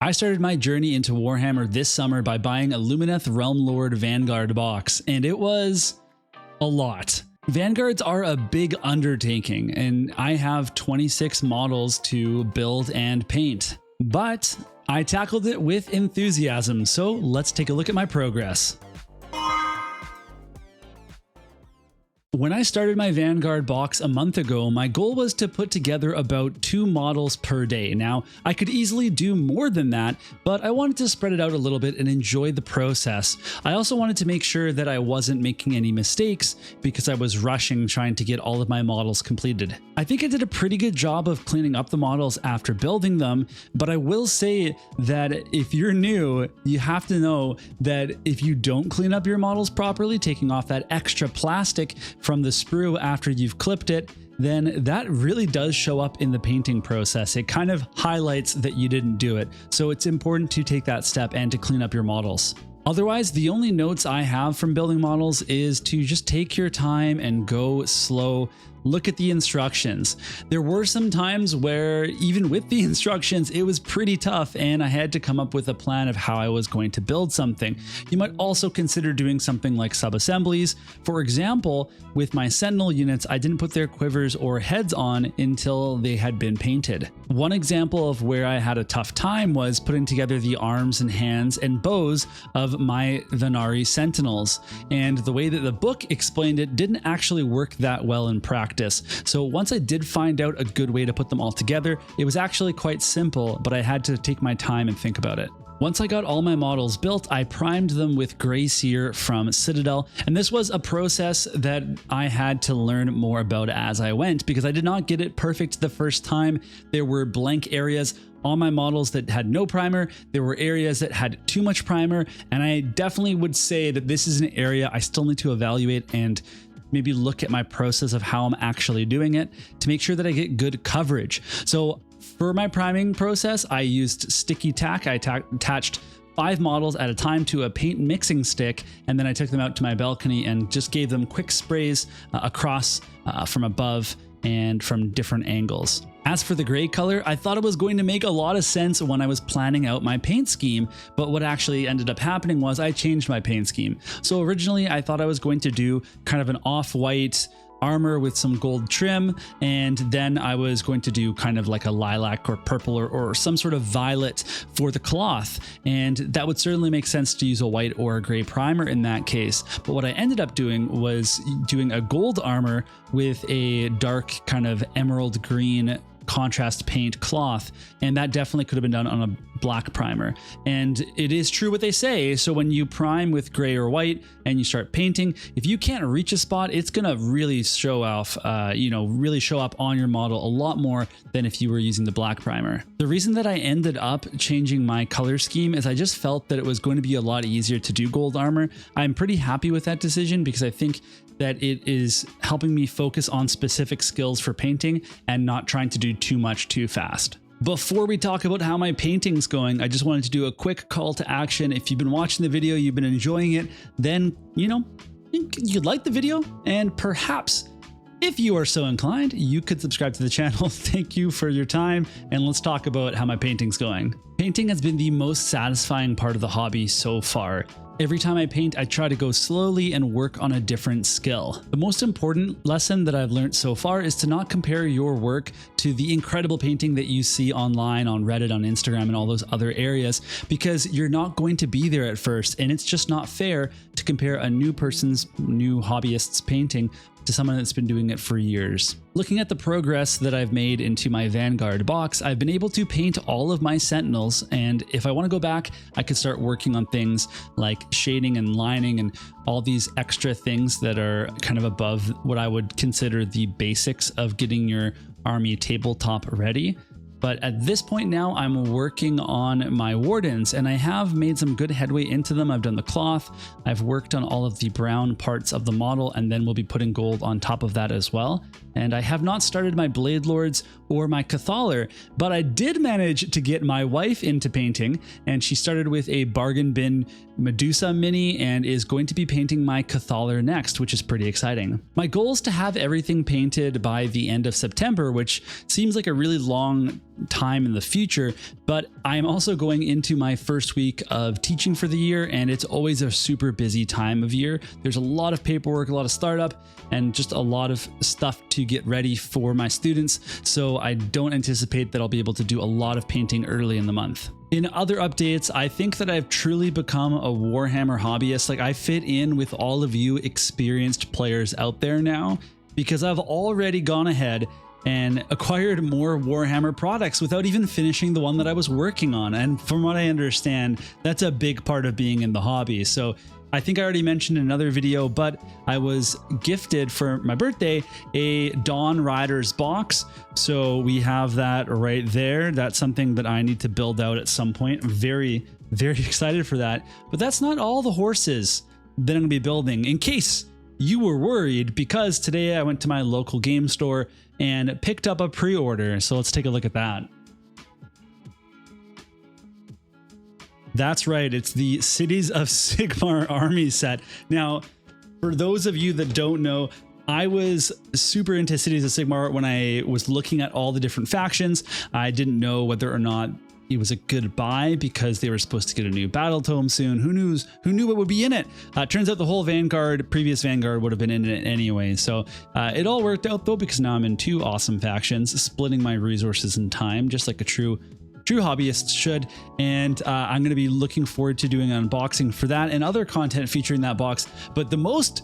I started my journey into Warhammer this summer by buying a Lumineth Realm Lord Vanguard box, and it was a lot. Vanguards are a big undertaking, and I have 26 models to build and paint. But I tackled it with enthusiasm, so let's take a look at my progress. When I started my Vanguard box a month ago, my goal was to put together about 2 models per day. Now, I could easily do more than that, but I wanted to spread it out a little bit and enjoy the process. I also wanted to make sure that I wasn't making any mistakes because I was rushing trying to get all of my models completed. I think I did a pretty good job of cleaning up the models after building them, but I will say that if you're new, you have to know that if you don't clean up your models properly, taking off that extra plastic from the sprue after you've clipped it, then that really does show up in the painting process. It kind of highlights that you didn't do it. So it's important to take that step and to clean up your models. Otherwise, the only notes I have from building models is to just take your time and go slow. Look at the instructions. There were some times where even with the instructions, it was pretty tough and I had to come up with a plan of how I was going to build something. You might also consider doing something like sub-assemblies. For example, with my Sentinel units, I didn't put their quivers or heads on until they had been painted. One example of where I had a tough time was putting together the arms and hands and bows of my Vanari Sentinels. And the way that the book explained it didn't actually work that well in practice. So once I did find out a good way to put them all together, it was actually quite simple, but I had to take my time and think about it. Once I got all my models built, I primed them with Grey Seer from Citadel, and this was a process that I had to learn more about as I went because I did not get it perfect the first time. There were blank areas on my models that had no primer, there were areas that had too much primer, and I definitely would say that this is an area I still need to evaluate and maybe look at my process of how I'm actually doing it to make sure that I get good coverage. So for my priming process, I used sticky tack. I attached 5 models at a time to a paint mixing stick, and then I took them out to my balcony and just gave them quick sprays across from above and from different angles. As for the gray color, I thought it was going to make a lot of sense when I was planning out my paint scheme, but what actually ended up happening was I changed my paint scheme. So originally I thought I was going to do kind of an off-white armor with some gold trim, and then I was going to do kind of like a lilac or purple or some sort of violet for the cloth, and that would certainly make sense to use a white or a gray primer in that case. But what I ended up doing was doing a gold armor with a dark kind of emerald green contrast paint cloth, and that definitely could have been done on a black primer. And it is true what they say, so when you prime with gray or white and you start painting, if you can't reach a spot, it's gonna really show off, really show up on your model a lot more than if you were using the black primer. The reason that I ended up changing my color scheme is I just felt that it was going to be a lot easier to do gold armor. I'm pretty happy with that decision because I think that it is helping me focus on specific skills for painting and not trying to do too much too fast. Before we talk about how my painting's going, I just wanted to do a quick call to action. If you've been watching the video, you've been enjoying it, then, you'd like the video, and perhaps if you are so inclined, you could subscribe to the channel. Thank you for your time, and let's talk about how my painting's going. Painting has been the most satisfying part of the hobby so far. Every time I paint, I try to go slowly and work on a different skill. The most important lesson that I've learned so far is to not compare your work to the incredible painting that you see online, on Reddit, on Instagram, and all those other areas, because you're not going to be there at first, and it's just not fair to compare a new hobbyist's painting to someone that's been doing it for years. Looking at the progress that I've made into my Vanguard box, I've been able to paint all of my Sentinels, and if I want to go back, I could start working on things like shading and lining and all these extra things that are kind of above what I would consider the basics of getting your army tabletop ready. But at this point now, I'm working on my wardens, and I have made some good headway into them. I've done the cloth, I've worked on all of the brown parts of the model, and then we'll be putting gold on top of that as well. And I have not started my Blade Lords or my Cathaler, but I did manage to get my wife into painting, and she started with a bargain bin Medusa mini and is going to be painting my Cathaler next, which is pretty exciting. My goal is to have everything painted by the end of September, which seems like a really long time in the future. But I'm also going into my first week of teaching for the year, and it's always a super busy time of year. There's a lot of paperwork, a lot of startup, and just a lot of stuff to get ready for my students. So I don't anticipate that I'll be able to do a lot of painting early in the month. In other updates, I think that I've truly become a Warhammer hobbyist. Like, I fit in with all of you experienced players out there now, because I've already gone ahead and acquired more Warhammer products without even finishing the one that I was working on. And from what I understand, that's a big part of being in the hobby. So I think I already mentioned in another video, but I was gifted for my birthday a Dawn Riders box. So we have that right there. That's something that I need to build out at some point. I'm very, very excited for that. But that's not all the horses that I'm gonna be building, in case you were worried, because today I went to my local game store and picked up a pre-order. So let's take a look at that. That's right, it's the Cities of Sigmar army set. Now, for those of you that don't know, I was super into Cities of Sigmar when I was looking at all the different factions. I didn't know whether or not it was a good buy because they were supposed to get a new battletome soon. Who knew what would be in it? Turns out the whole Vanguard, previous Vanguard, would have been in it anyway. So it all worked out though, because now I'm in two awesome factions, splitting my resources and time, just like a true hobbyist should. And I'm going to be looking forward to doing an unboxing for that and other content featuring that box. But the most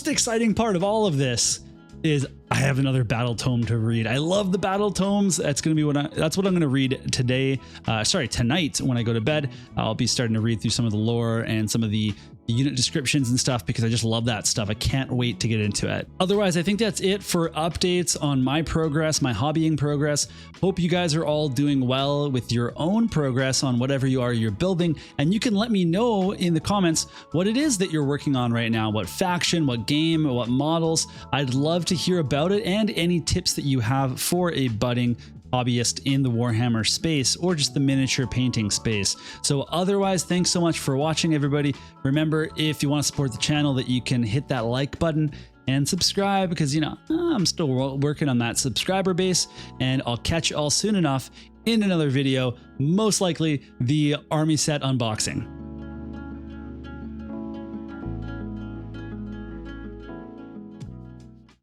exciting part of all of this is I have another battle tome to read. I love the battle tomes. That's going to be that's what I'm going to read today. Tonight when I go to bed. I'll be starting to read through some of the lore and some of the unit descriptions and stuff, because I just love that stuff. I can't wait to get into it. Otherwise, I think that's it for updates on my progress, my hobbying progress. Hope you guys are all doing well with your own progress on whatever you're building. And you can let me know in the comments what it is that you're working on right now, what faction, what game, what models. I'd love to hear about it, and any tips that you have for a budding hobbyist in the Warhammer space, or just the miniature painting space. So otherwise, thanks so much for watching, everybody. Remember, if you want to support the channel, that you can hit that like button and subscribe, because, you know, I'm still working on that subscriber base, and I'll catch you all soon enough in another video, most likely the army set unboxing.